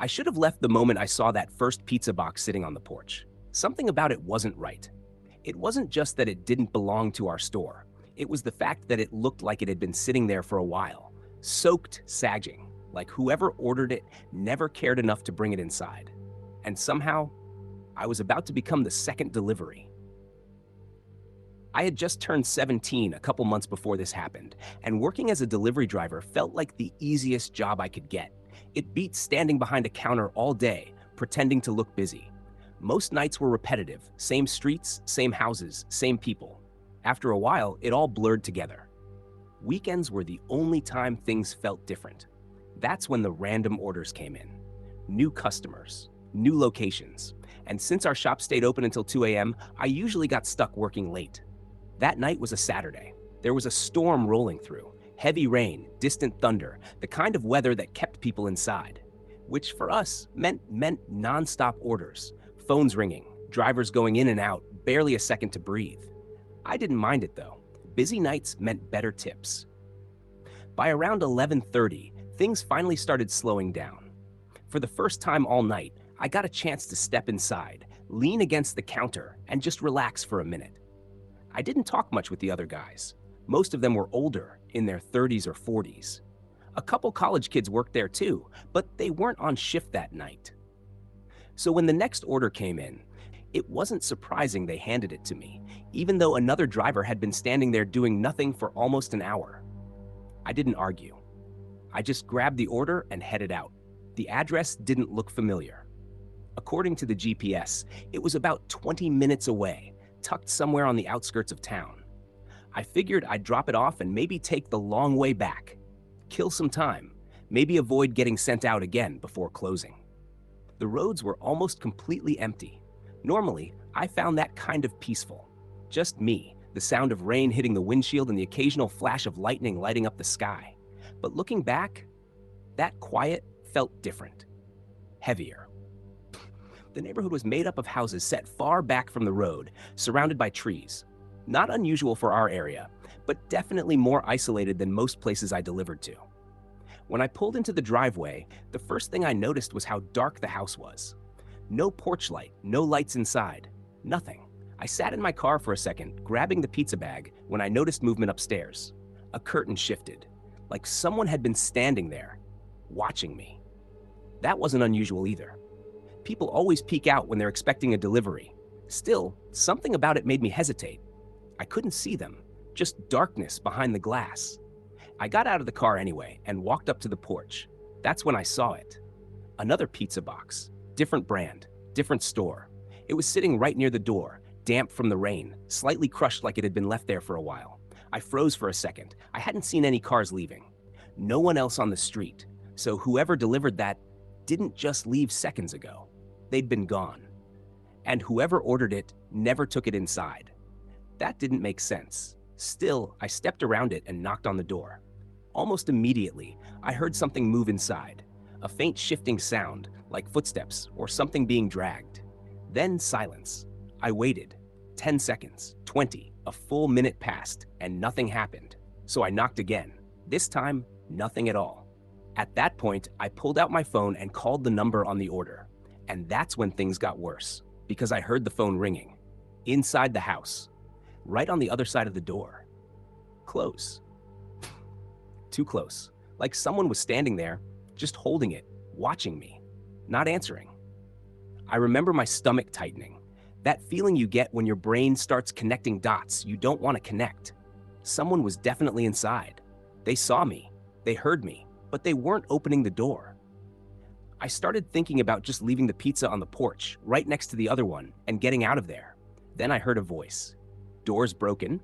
I should have left the moment I saw that first pizza box sitting on the porch. Something about it wasn't right. It wasn't just that it didn't belong to our store. It was the fact that it looked like it had been sitting there for a while, soaked, sagging, like whoever ordered it never cared enough to bring it inside. And somehow, I was about to become the second delivery. I had just turned 17 a couple months before this happened, and working as a delivery driver felt like the easiest job I could get. It beat standing behind a counter all day, pretending to look busy. Most nights were repetitive, same streets, same houses, same people. After a while, it all blurred together. Weekends were the only time things felt different. That's when the random orders came in. New customers, new locations. And since our shop stayed open until 2 a.m., I usually got stuck working late. That night was a Saturday. There was a storm rolling through. Heavy rain, distant thunder, the kind of weather that kept people inside. Which for us meant nonstop orders. Phones ringing, drivers going in and out, barely a second to breathe. I didn't mind it though. Busy nights meant better tips. By around 11:30, things finally started slowing down. For the first time all night, I got a chance to step inside, lean against the counter, and just relax for a minute. I didn't talk much with the other guys. Most of them were older, in their 30s or 40s. A couple college kids worked there too, but they weren't on shift that night. So when the next order came in, it wasn't surprising they handed it to me, even though another driver had been standing there doing nothing for almost an hour. I didn't argue. I just grabbed the order and headed out. The address didn't look familiar. According to the GPS, it was about 20 minutes away, tucked somewhere on the outskirts of town. I figured I'd drop it off and maybe take the long way back. Kill some time, maybe avoid getting sent out again before closing. The roads were almost completely empty. Normally, I found that kind of peaceful. Just me, the sound of rain hitting the windshield and the occasional flash of lightning lighting up the sky. But looking back, that quiet felt different. Heavier. The neighborhood was made up of houses set far back from the road, surrounded by trees. Not unusual for our area, but definitely more isolated than most places I delivered to. When I pulled into the driveway, the first thing I noticed was how dark the house was. No porch light, no lights inside, nothing. I sat in my car for a second, grabbing the pizza bag, when I noticed movement upstairs. A curtain shifted, like someone had been standing there, watching me. That wasn't unusual either. People always peek out when they're expecting a delivery. Still, something about it made me hesitate. I couldn't see them, just darkness behind the glass. I got out of the car anyway and walked up to the porch. That's when I saw it. Another pizza box, different brand, different store. It was sitting right near the door, damp from the rain, slightly crushed like it had been left there for a while. I froze for a second. I hadn't seen any cars leaving. No one else on the street. So whoever delivered that didn't just leave seconds ago. They'd been gone. And whoever ordered it never took it inside. That didn't make sense. Still, I stepped around it and knocked on the door. Almost immediately, I heard something move inside. A faint shifting sound, like footsteps or something being dragged. Then silence. I waited. 10 seconds, 20, a full minute passed, and nothing happened. So I knocked again. This time, nothing at all. At that point, I pulled out my phone and called the number on the order. And that's when things got worse, because I heard the phone ringing. Inside the house. Right on the other side of the door. Close. Too close. Like someone was standing there, just holding it, watching me, not answering. I remember my stomach tightening. That feeling you get when your brain starts connecting dots you don't want to connect. Someone was definitely inside. They saw me, they heard me, but they weren't opening the door. I started thinking about just leaving the pizza on the porch, right next to the other one, and getting out of there. Then I heard a voice. Door's broken.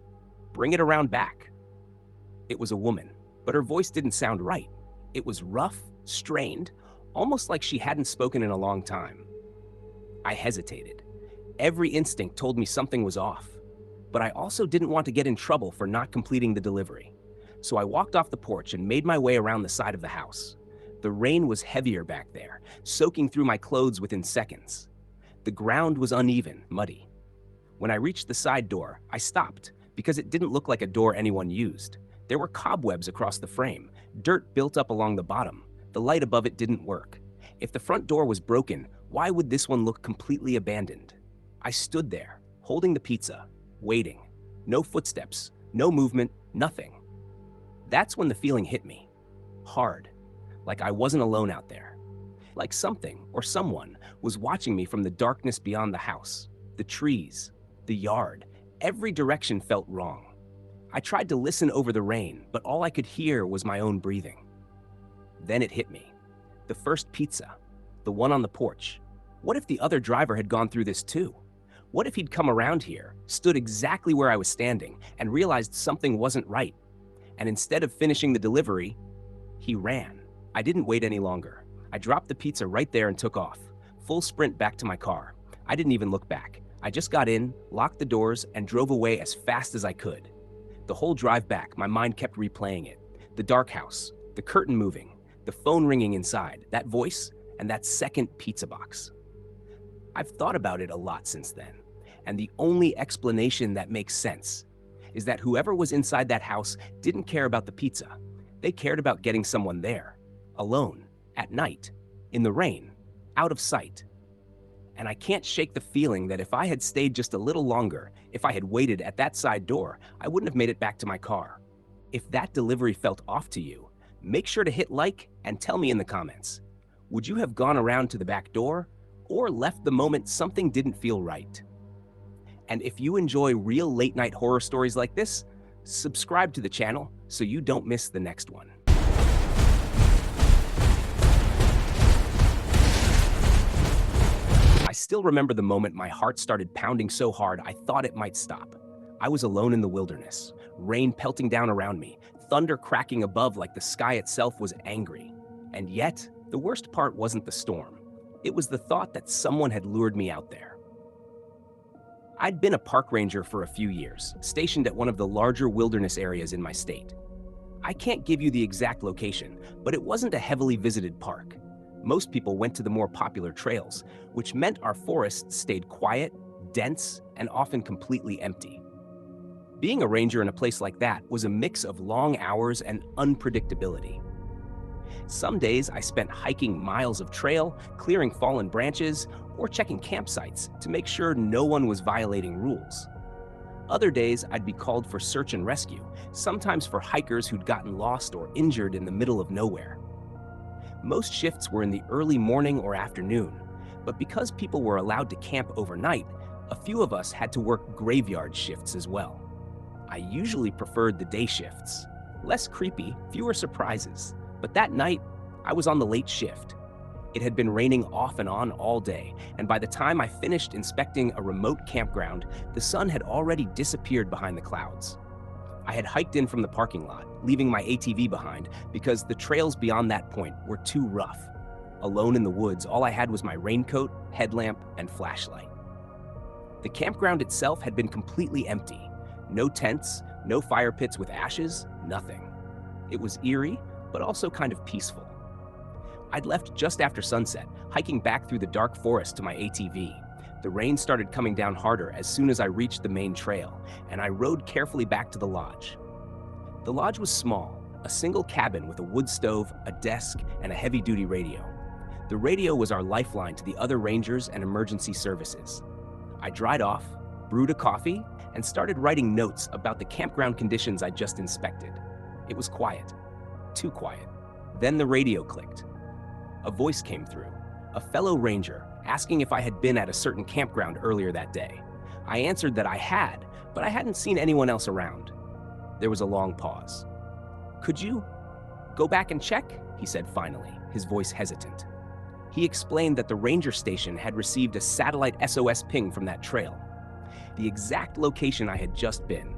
Bring it around back. It was a woman, but her voice didn't sound right. It was rough, strained, almost like she hadn't spoken in a long time. I hesitated. Every instinct told me something was off, but I also didn't want to get in trouble for not completing the delivery. So I walked off the porch and made my way around the side of the house. The rain was heavier back there, soaking through my clothes within seconds. The ground was uneven, muddy. When I reached the side door, I stopped because it didn't look like a door anyone used. There were cobwebs across the frame, dirt built up along the bottom. The light above it didn't work. If the front door was broken, why would this one look completely abandoned? I stood there, holding the pizza, waiting. No footsteps, no movement, nothing. That's when the feeling hit me. Hard. Like I wasn't alone out there. Like something or someone was watching me from the darkness beyond the house, the trees, the yard. Every direction felt wrong. I tried to listen over the rain, but all I could hear was my own breathing. Then it hit me. The first pizza, the one on the porch. What if the other driver had gone through this too? What if he'd come around here, stood exactly where I was standing, and realized something wasn't right? And instead of finishing the delivery, he ran. I didn't wait any longer. I dropped the pizza right there and took off. Full sprint back to my car. I didn't even look back. I just got in, locked the doors, and drove away as fast as I could. The whole drive back, my mind kept replaying it. The dark house, the curtain moving, the phone ringing inside, that voice, and that second pizza box. I've thought about it a lot since then, and the only explanation that makes sense is that whoever was inside that house didn't care about the pizza. They cared about getting someone there, alone, at night, in the rain, out of sight. And I can't shake the feeling that if I had stayed just a little longer, if I had waited at that side door, I wouldn't have made it back to my car. If that delivery felt off to you, make sure to hit like and tell me in the comments. Would you have gone around to the back door or left the moment something didn't feel right? And if you enjoy real late-night horror stories like this, subscribe to the channel so you don't miss the next one. I still remember the moment my heart started pounding so hard I thought it might stop. I was alone in the wilderness, rain pelting down around me, thunder cracking above like the sky itself was angry. And yet, the worst part wasn't the storm. It was the thought that someone had lured me out there. I'd been a park ranger for a few years, stationed at one of the larger wilderness areas in my state. I can't give you the exact location, but it wasn't a heavily visited park. Most people went to the more popular trails, which meant our forests stayed quiet, dense, and often completely empty. Being a ranger in a place like that was a mix of long hours and unpredictability. Some days I spent hiking miles of trail, clearing fallen branches, or checking campsites to make sure no one was violating rules. Other days I'd be called for search and rescue, sometimes for hikers who'd gotten lost or injured in the middle of nowhere. Most shifts were in the early morning or afternoon, but because people were allowed to camp overnight, a few of us had to work graveyard shifts as well. I usually preferred the day shifts. Less creepy, fewer surprises. But that night, I was on the late shift. It had been raining off and on all day, and by the time I finished inspecting a remote campground, the sun had already disappeared behind the clouds. I had hiked in from the parking lot, leaving my ATV behind because the trails beyond that point were too rough. Alone in the woods, all I had was my raincoat, headlamp, and flashlight. The campground itself had been completely empty. No tents, no fire pits with ashes, nothing. It was eerie, but also kind of peaceful. I'd left just after sunset, hiking back through the dark forest to my ATV. The rain started coming down harder as soon as I reached the main trail, and I rode carefully back to the lodge. The lodge was small, a single cabin with a wood stove, a desk, and a heavy-duty radio. The radio was our lifeline to the other rangers and emergency services. I dried off, brewed a coffee, and started writing notes about the campground conditions I'd just inspected. It was quiet. Too quiet. Then the radio clicked. A voice came through, a fellow ranger, asking if I had been at a certain campground earlier that day. I answered that I had, but I hadn't seen anyone else around. There was a long pause. "Could you go back and check?" he said finally, his voice hesitant. He explained that the ranger station had received a satellite SOS ping from that trail, the exact location I had just been.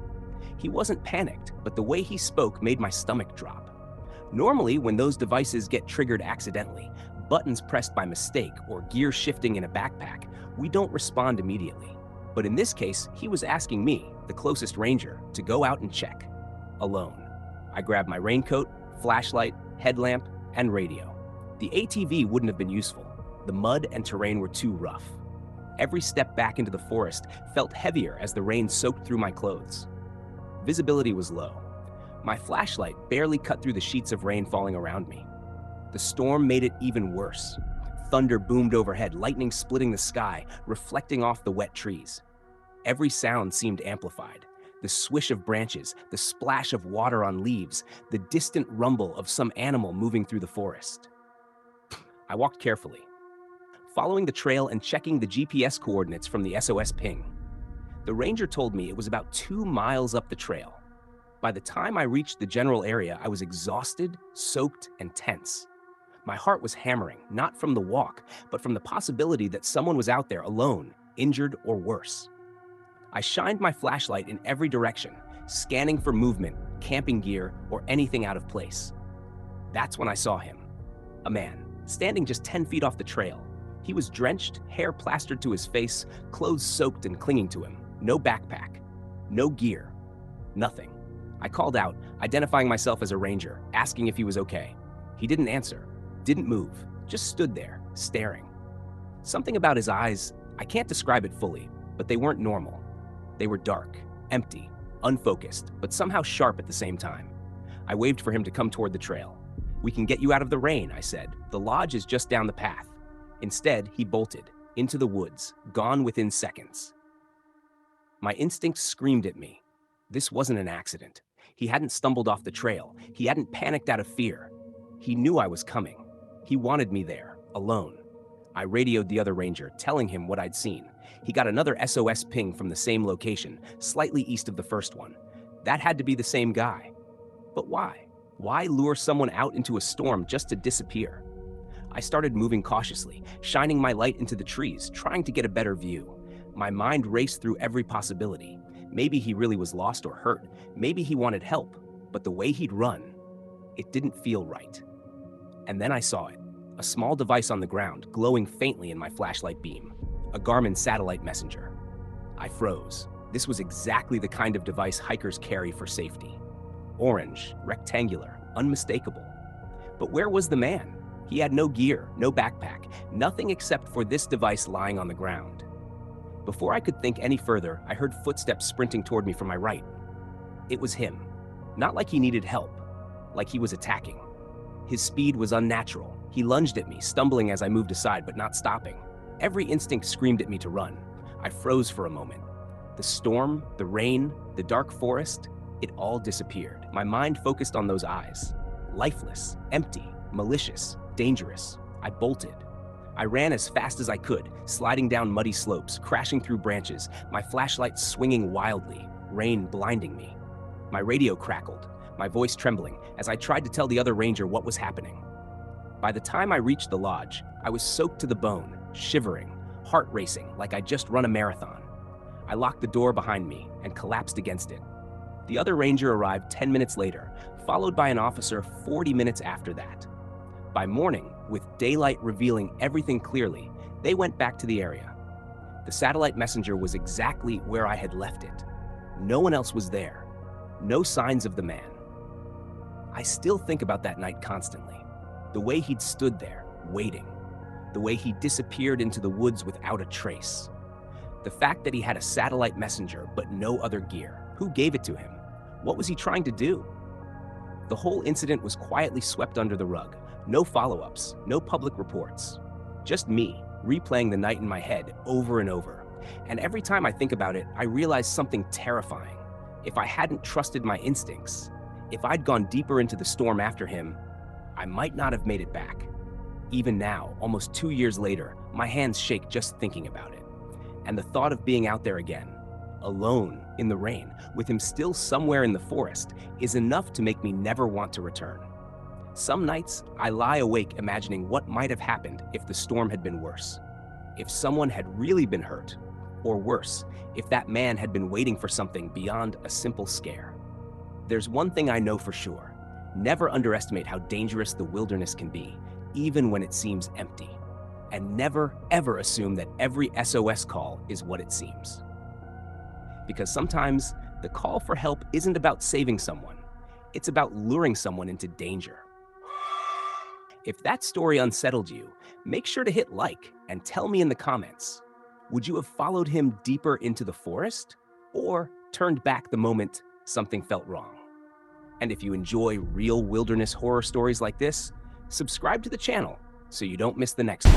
He wasn't panicked, but the way he spoke made my stomach drop. Normally, when those devices get triggered accidentally, buttons pressed by mistake, or gear shifting in a backpack, we don't respond immediately. But in this case, he was asking me, the closest ranger, to go out and check. Alone. I grabbed my raincoat, flashlight, headlamp, and radio. The ATV wouldn't have been useful. The mud and terrain were too rough. Every step back into the forest felt heavier as the rain soaked through my clothes. Visibility was low. My flashlight barely cut through the sheets of rain falling around me. The storm made it even worse. Thunder boomed overhead, lightning splitting the sky, reflecting off the wet trees. Every sound seemed amplified. The swish of branches, the splash of water on leaves, the distant rumble of some animal moving through the forest. I walked carefully, following the trail and checking the GPS coordinates from the SOS ping. The ranger told me it was about 2 miles up the trail. By the time I reached the general area, I was exhausted, soaked, and tense. My heart was hammering, not from the walk, but from the possibility that someone was out there alone, injured, or worse. I shined my flashlight in every direction, scanning for movement, camping gear, or anything out of place. That's when I saw him. A man, standing just 10 feet off the trail. He was drenched, hair plastered to his face, clothes soaked and clinging to him. No backpack, no gear, nothing. I called out, identifying myself as a ranger, asking if he was okay. He didn't answer, didn't move, just stood there, staring. Something about his eyes, I can't describe it fully, but they weren't normal. They were dark, empty, unfocused, but somehow sharp at the same time. I waved for him to come toward the trail. "We can get you out of the rain," I said. "The lodge is just down the path." Instead, he bolted, into the woods, gone within seconds. My instincts screamed at me. This wasn't an accident. He hadn't stumbled off the trail. He hadn't panicked out of fear. He knew I was coming. He wanted me there, alone. I radioed the other ranger, telling him what I'd seen. He got another SOS ping from the same location, slightly east of the first one. That had to be the same guy. But why? Why lure someone out into a storm just to disappear? I started moving cautiously, shining my light into the trees, trying to get a better view. My mind raced through every possibility. Maybe he really was lost or hurt. Maybe he wanted help. But the way he'd run, it didn't feel right. And then I saw it. A small device on the ground, glowing faintly in my flashlight beam. A Garmin satellite messenger. I froze. This was exactly the kind of device hikers carry for safety. Orange, rectangular, unmistakable. But where was the man? He had no gear, no backpack, nothing except for this device lying on the ground. Before I could think any further, I heard footsteps sprinting toward me from my right. It was him. Not like he needed help, like he was attacking. His speed was unnatural. He lunged at me, stumbling as I moved aside, but not stopping. Every instinct screamed at me to run. I froze for a moment. The storm, the rain, the dark forest, it all disappeared. My mind focused on those eyes. Lifeless, empty, malicious, dangerous. I bolted. I ran as fast as I could, sliding down muddy slopes, crashing through branches, my flashlight swinging wildly, rain blinding me. My radio crackled, my voice trembling, as I tried to tell the other ranger what was happening. By the time I reached the lodge, I was soaked to the bone, shivering, heart racing like I'd just run a marathon. I locked the door behind me and collapsed against it. The other ranger arrived 10 minutes later, followed by an officer 40 minutes after that. By morning, with daylight revealing everything clearly, they went back to the area. The satellite messenger was exactly where I had left it. No one else was there. No signs of the man. I still think about that night constantly. The way he'd stood there, waiting. The way he disappeared into the woods without a trace. The fact that he had a satellite messenger but no other gear. Who gave it to him? What was he trying to do? The whole incident was quietly swept under the rug. No follow-ups, no public reports. Just me, replaying the night in my head over and over. And every time I think about it, I realize something terrifying. If I hadn't trusted my instincts, if I'd gone deeper into the storm after him, I might not have made it back. Even now, almost 2 years later, my hands shake just thinking about it. And the thought of being out there again, alone in the rain, with him still somewhere in the forest, is enough to make me never want to return. Some nights, I lie awake imagining what might have happened if the storm had been worse. If someone had really been hurt, or worse, if that man had been waiting for something beyond a simple scare. There's one thing I know for sure. Never underestimate how dangerous the wilderness can be, even when it seems empty. And never, ever assume that every SOS call is what it seems. Because sometimes, the call for help isn't about saving someone. It's about luring someone into danger. If that story unsettled you, make sure to hit like and tell me in the comments. Would you have followed him deeper into the forest or turned back the moment something felt wrong? And if you enjoy real wilderness horror stories like this, subscribe to the channel so you don't miss the next one.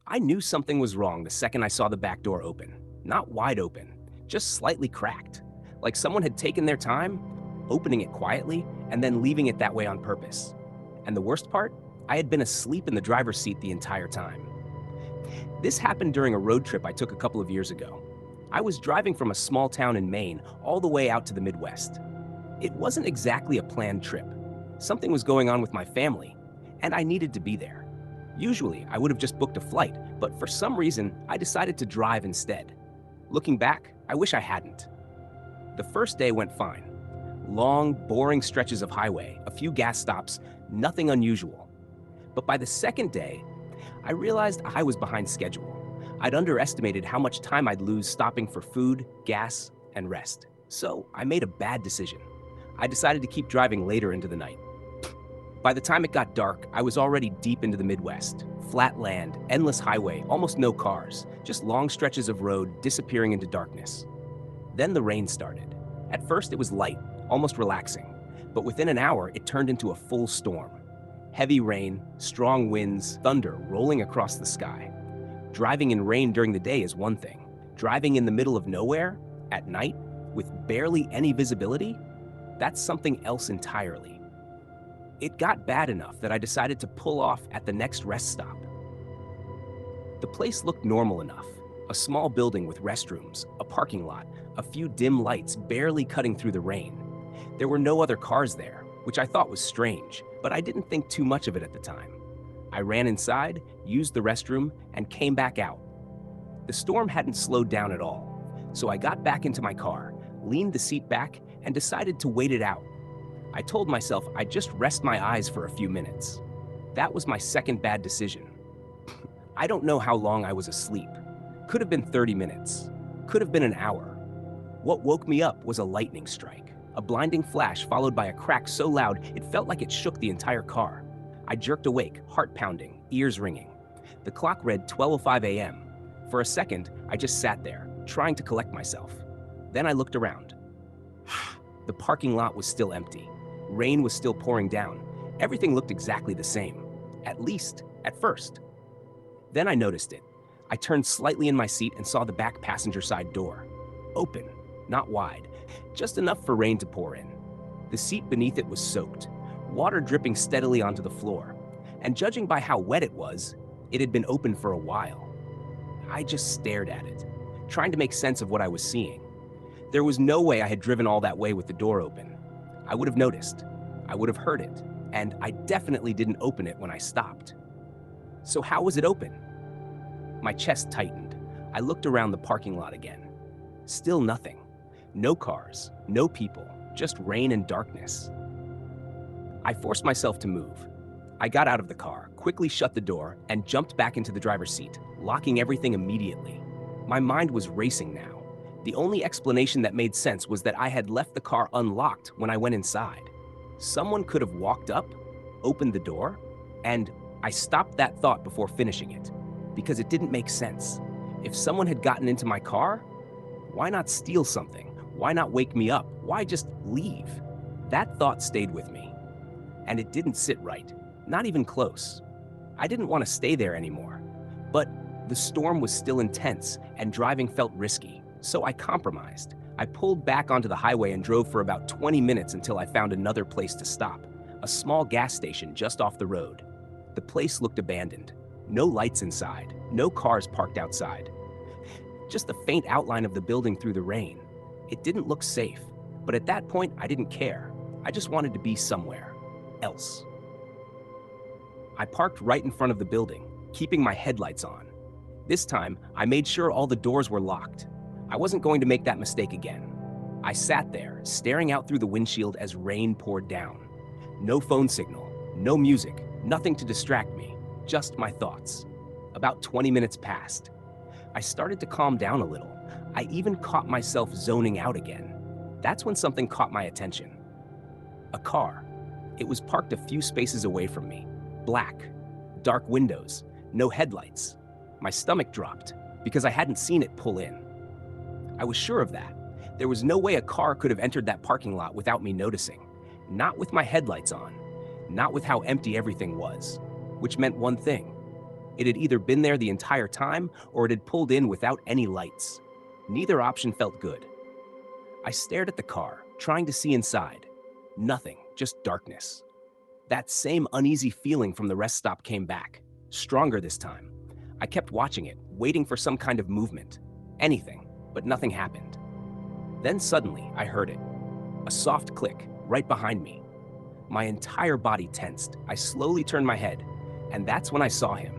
I knew something was wrong the second I saw the back door open. Not wide open, just slightly cracked. Like someone had taken their time, opening it quietly, and then leaving it that way on purpose. And the worst part? I had been asleep in the driver's seat the entire time. This happened during a road trip I took a couple of years ago. I was driving from a small town in Maine all the way out to the Midwest. It wasn't exactly a planned trip. Something was going on with my family, and I needed to be there. Usually, I would have just booked a flight, but for some reason, I decided to drive instead. Looking back, I wish I hadn't. The first day went fine. Long, boring stretches of highway, a few gas stops, nothing unusual. But by the second day, I realized I was behind schedule. I'd underestimated how much time I'd lose stopping for food, gas, and rest. So I made a bad decision. I decided to keep driving later into the night. By the time it got dark, I was already deep into the Midwest. Flat land, endless highway, almost no cars, just long stretches of road disappearing into darkness. Then the rain started. At first it was light, almost relaxing, but within an hour it turned into a full storm. Heavy rain, strong winds, thunder rolling across the sky. Driving in rain during the day is one thing. Driving in the middle of nowhere, at night, with barely any visibility, that's something else entirely. It got bad enough that I decided to pull off at the next rest stop. The place looked normal enough. A small building with restrooms, a parking lot, a few dim lights barely cutting through the rain. There were no other cars there, which I thought was strange, but I didn't think too much of it at the time. I ran inside, used the restroom, and came back out. The storm hadn't slowed down at all, so I got back into my car, leaned the seat back, and decided to wait it out. I told myself I'd just rest my eyes for a few minutes. That was my second bad decision. I don't know how long I was asleep. Could have been 30 minutes. Could have been an hour. What woke me up was a lightning strike, a blinding flash followed by a crack so loud it felt like it shook the entire car. I jerked awake, heart pounding, ears ringing. The clock read 12:05 a.m. For a second, I just sat there, trying to collect myself. Then I looked around. The parking lot was still empty. Rain was still pouring down. Everything looked exactly the same, at least at first. Then I noticed it. I turned slightly in my seat and saw the back passenger side door. Open, not wide, just enough for rain to pour in. The seat beneath it was soaked, water dripping steadily onto the floor. And judging by how wet it had been open for a while. I just stared at it, trying to make sense of what I was seeing. There was no way I had driven all that way with the door open. I would have noticed, I would have heard it, and I definitely didn't open it when I stopped. So how was it open? My chest tightened. I looked around the parking lot again. Still nothing. No cars, no people, just rain and darkness. I forced myself to move. I got out of the car, quickly shut the door, and jumped back into the driver's seat, locking everything immediately. My mind was racing now. The only explanation that made sense was that I had left the car unlocked when I went inside. Someone could have walked up, opened the door, and I stopped that thought before finishing it, because it didn't make sense. If someone had gotten into my car, why not steal something? Why not wake me up? Why just leave? That thought stayed with me. And it didn't sit right, not even close. I didn't want to stay there anymore. But the storm was still intense and driving felt risky, so I compromised. I pulled back onto the highway and drove for about 20 minutes until I found another place to stop, a small gas station just off the road. The place looked abandoned. No lights inside, no cars parked outside. Just the faint outline of the building through the rain. It didn't look safe, but at that point I didn't care. I just wanted to be somewhere else. I parked right in front of the building, keeping my headlights on. This time, I made sure all the doors were locked. I wasn't going to make that mistake again. I sat there, staring out through the windshield as rain poured down. No phone signal, no music, nothing to distract me, just my thoughts. About 20 minutes passed. I started to calm down a little. I even caught myself zoning out again. That's when something caught my attention. A car. It was parked a few spaces away from me. Black, dark windows, no headlights. My stomach dropped because I hadn't seen it pull in. I was sure of that. There was no way a car could have entered that parking lot without me noticing. Not with my headlights on, not with how empty everything was, which meant one thing. It had either been there the entire time or it had pulled in without any lights. Neither option felt good. I stared at the car, trying to see inside. Nothing, just darkness. That same uneasy feeling from the rest stop came back, stronger this time. I kept watching it, waiting for some kind of movement. Anything, but nothing happened. Then suddenly, I heard it. A soft click, right behind me. My entire body tensed. I slowly turned my head, and that's when I saw him.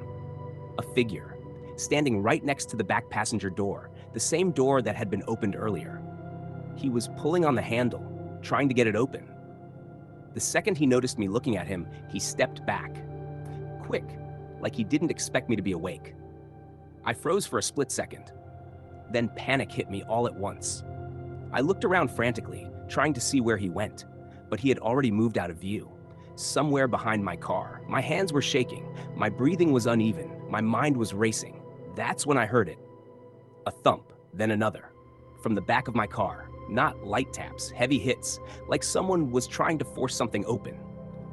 A figure, standing right next to the back passenger door, the same door that had been opened earlier. He was pulling on the handle, trying to get it open. The second he noticed me looking at him, he stepped back. Quick, like he didn't expect me to be awake. I froze for a split second. Then panic hit me all at once. I looked around frantically, trying to see where he went, but he had already moved out of view, somewhere behind my car. My hands were shaking, my breathing was uneven, my mind was racing. That's when I heard it. A thump, then another. From the back of my car. Not light taps, heavy hits, like someone was trying to force something open.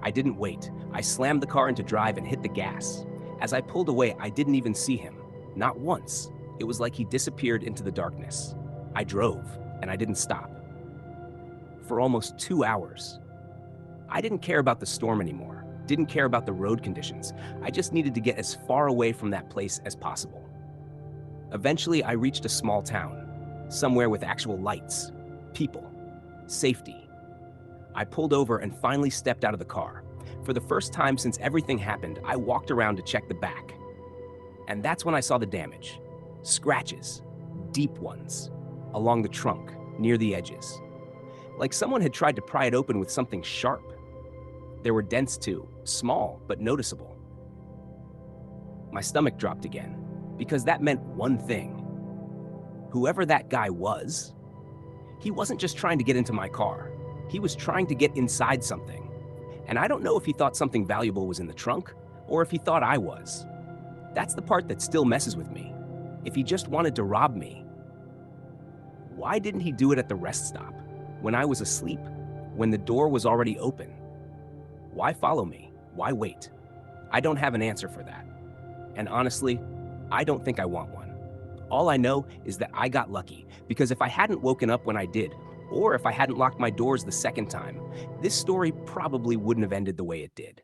I didn't wait. I slammed the car into drive and hit the gas. As I pulled away, I didn't even see him. Not once. It was like he disappeared into the darkness. I drove, and I didn't stop. For almost 2 hours. I didn't care about the storm anymore. Didn't care about the road conditions. I just needed to get as far away from that place as possible. Eventually, I reached a small town, somewhere with actual lights. People, safety. I pulled over and finally stepped out of the car. For the first time since everything happened, I walked around to check the back. And that's when I saw the damage. Scratches, deep ones, along the trunk, near the edges. Like someone had tried to pry it open with something sharp. There were dents too, small but noticeable. My stomach dropped again, because that meant one thing. Whoever that guy was, he wasn't just trying to get into my car. He was trying to get inside something. And I don't know if he thought something valuable was in the trunk, or if he thought I was. That's the part that still messes with me. If he just wanted to rob me, why didn't he do it at the rest stop, when I was asleep, when the door was already open? Why follow me? Why wait? I don't have an answer for that. And honestly, I don't think I want one. All I know is that I got lucky, because if I hadn't woken up when I did, or if I hadn't locked my doors the second time, this story probably wouldn't have ended the way it did.